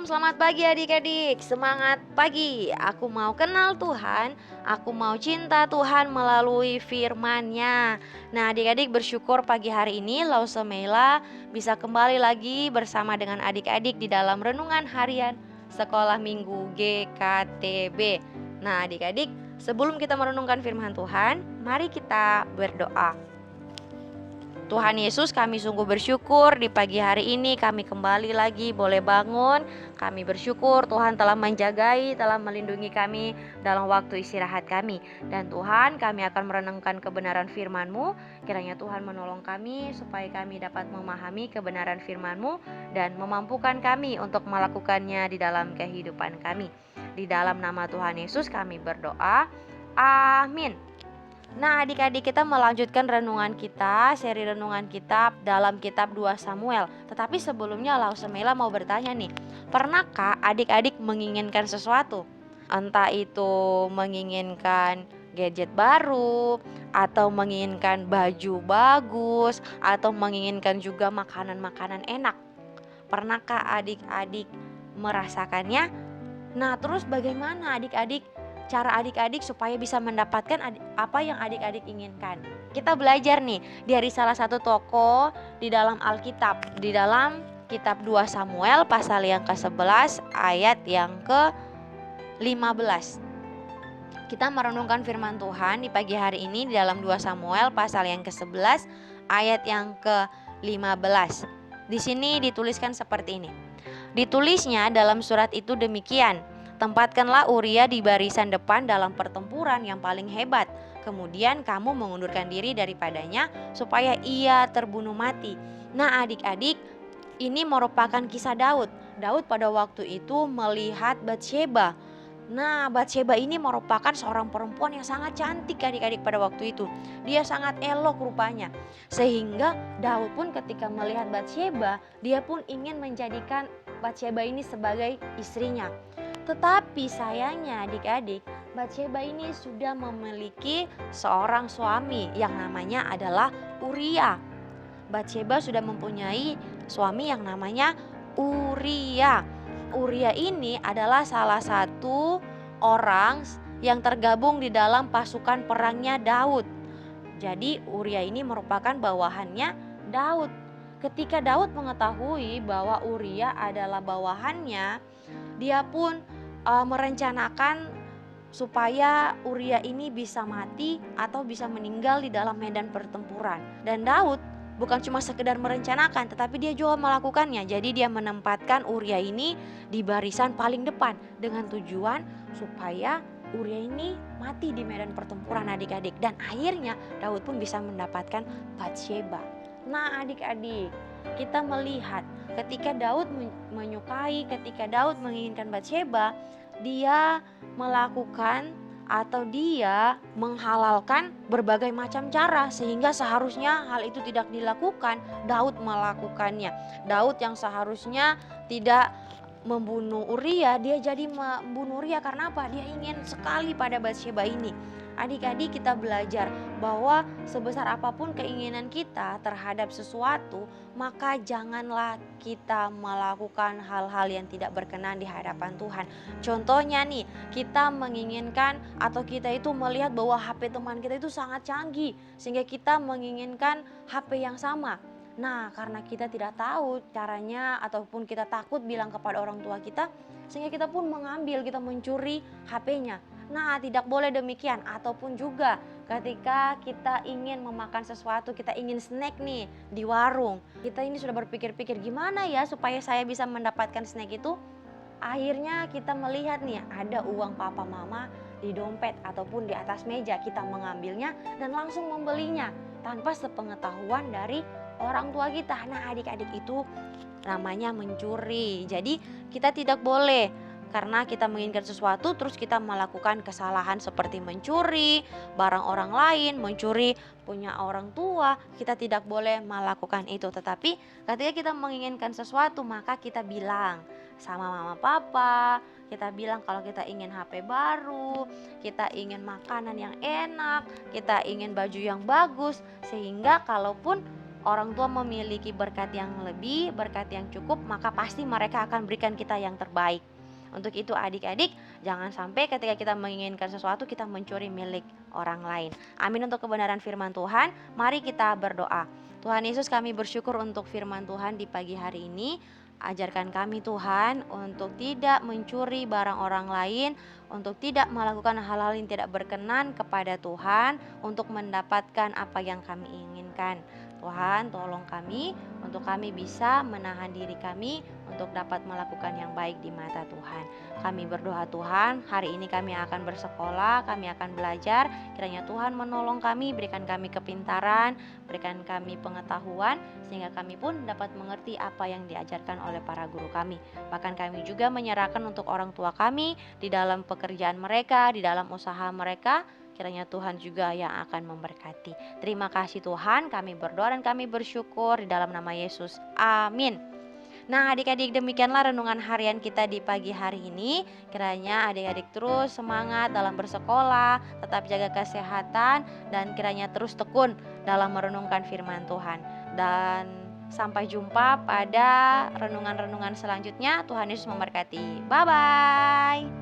Shalom, selamat pagi adik-adik. Semangat pagi. Aku mau kenal Tuhan, aku mau cinta Tuhan melalui firman-Nya. Nah, adik-adik bersyukur pagi hari ini Lausemela bisa kembali lagi bersama dengan adik-adik di dalam renungan harian Sekolah Minggu GKTB. Nah, adik-adik, sebelum kita merenungkan firman Tuhan, mari kita berdoa. Tuhan Yesus, kami sungguh bersyukur di pagi hari ini kami kembali lagi boleh bangun. Kami bersyukur Tuhan telah menjagai, telah melindungi kami dalam waktu istirahat kami. Dan Tuhan, kami akan merenungkan kebenaran firman-Mu. Kiranya Tuhan menolong kami supaya kami dapat memahami kebenaran firman-Mu dan memampukan kami untuk melakukannya di dalam kehidupan kami. Di dalam nama Tuhan Yesus kami berdoa. Amin. Nah, adik-adik, kita melanjutkan renungan kita, seri renungan kita dalam kitab 2 Samuel. Tetapi sebelumnya Lausemela mau bertanya nih, pernahkah adik-adik menginginkan sesuatu? Entah itu menginginkan gadget baru, atau menginginkan baju bagus, atau menginginkan juga makanan-makanan enak. Pernahkah adik-adik merasakannya? Nah, terus bagaimana cara adik-adik supaya bisa mendapatkan apa yang adik-adik inginkan? Kita belajar nih dari salah satu tokoh di dalam Alkitab, di dalam kitab 2 Samuel pasal yang ke-11 ayat yang ke-15. Kita merenungkan firman Tuhan di pagi hari ini di dalam 2 Samuel pasal yang ke-11 ayat yang ke-15. Di sini dituliskan seperti ini. Ditulisnya dalam surat itu demikian, tempatkanlah Uria di barisan depan dalam pertempuran yang paling hebat. Kemudian kamu mengundurkan diri daripadanya supaya ia terbunuh mati. Nah, adik-adik, ini merupakan kisah Daud. Daud pada waktu itu melihat Batsheba. Nah, Batsheba ini merupakan seorang perempuan yang sangat cantik adik-adik pada waktu itu. Dia sangat elok rupanya. Sehingga Daud pun ketika melihat Batsheba, dia pun ingin menjadikan Batsheba ini sebagai istrinya. Tetapi sayangnya adik-adik, Batsheba ini sudah memiliki seorang suami yang namanya adalah Uria. Batsheba sudah mempunyai suami yang namanya Uria. Uria ini adalah salah satu orang yang tergabung di dalam pasukan perangnya Daud. Jadi Uria ini merupakan bawahannya Daud. Ketika Daud mengetahui bahwa Uria adalah bawahannya, dia pun merencanakan supaya Uria ini bisa mati atau bisa meninggal di dalam medan pertempuran. Dan Daud bukan cuma sekedar merencanakan, tetapi dia juga melakukannya. Jadi dia menempatkan Uria ini di barisan paling depan dengan tujuan supaya Uria ini mati di medan pertempuran adik-adik. Dan akhirnya Daud pun bisa mendapatkan Batsheba. Nah, adik-adik, kita melihat ketika Daud menyukai, ketika Daud menginginkan Batsheba, dia melakukan atau dia menghalalkan berbagai macam cara sehingga seharusnya hal itu tidak dilakukan, Daud melakukannya. Daud yang seharusnya tidak membunuh Uria, dia jadi membunuh Uria karena apa? Dia ingin sekali pada Batsheba ini. Adik-adik, kita belajar bahwa sebesar apapun keinginan kita terhadap sesuatu, maka janganlah kita melakukan hal-hal yang tidak berkenan di hadapan Tuhan. Contohnya nih, kita menginginkan atau kita itu melihat bahwa HP teman kita itu sangat canggih sehingga kita menginginkan HP yang sama. Nah, karena kita tidak tahu caranya ataupun kita takut bilang kepada orang tua kita, sehingga kita pun mengambil, kita mencuri HP-nya. Nah, tidak boleh demikian. Ataupun juga ketika kita ingin memakan sesuatu, kita ingin snack nih di warung, kita ini sudah berpikir-pikir gimana ya supaya saya bisa mendapatkan snack itu. Akhirnya kita melihat nih ada uang papa mama di dompet ataupun di atas meja, kita mengambilnya dan langsung membelinya tanpa sepengetahuan dari orang tua kita. Nah, adik-adik, itu namanya mencuri. Jadi kita tidak boleh karena kita menginginkan sesuatu terus kita melakukan kesalahan seperti mencuri barang orang lain, mencuri punya orang tua. Kita tidak boleh melakukan itu. Tetapi ketika kita menginginkan sesuatu, maka kita bilang sama mama papa, kita bilang kalau kita ingin HP baru, kita ingin makanan yang enak, kita ingin baju yang bagus, sehingga kalaupun orang tua memiliki berkat yang lebih, berkat yang cukup, maka pasti mereka akan berikan kita yang terbaik. Untuk itu adik-adik, jangan sampai ketika kita menginginkan sesuatu kita mencuri milik orang lain. Amin untuk kebenaran firman Tuhan. Mari kita berdoa. Tuhan Yesus, kami bersyukur untuk firman Tuhan di pagi hari ini. Ajarkan kami Tuhan untuk tidak mencuri barang orang lain, untuk tidak melakukan hal-hal yang tidak berkenan kepada Tuhan, untuk mendapatkan apa yang kami inginkan. Tuhan, tolong kami untuk kami bisa menahan diri kami untuk dapat melakukan yang baik di mata Tuhan. Kami berdoa Tuhan, hari ini kami akan bersekolah, kami akan belajar. Kiranya Tuhan menolong kami, berikan kami kepintaran, berikan kami pengetahuan, sehingga kami pun dapat mengerti apa yang diajarkan oleh para guru kami. Bahkan kami juga menyerahkan untuk orang tua kami di dalam pekerjaan mereka, di dalam usaha mereka. Kiranya Tuhan juga yang akan memberkati. Terima kasih Tuhan, kami berdoa dan kami bersyukur di dalam nama Yesus. Amin. Nah adik-adik, demikianlah renungan harian kita di pagi hari ini. Kiranya adik-adik terus semangat dalam bersekolah, tetap jaga kesehatan, dan kiranya terus tekun dalam merenungkan firman Tuhan. Dan sampai jumpa pada renungan-renungan selanjutnya. Tuhan Yesus memberkati. Bye-bye.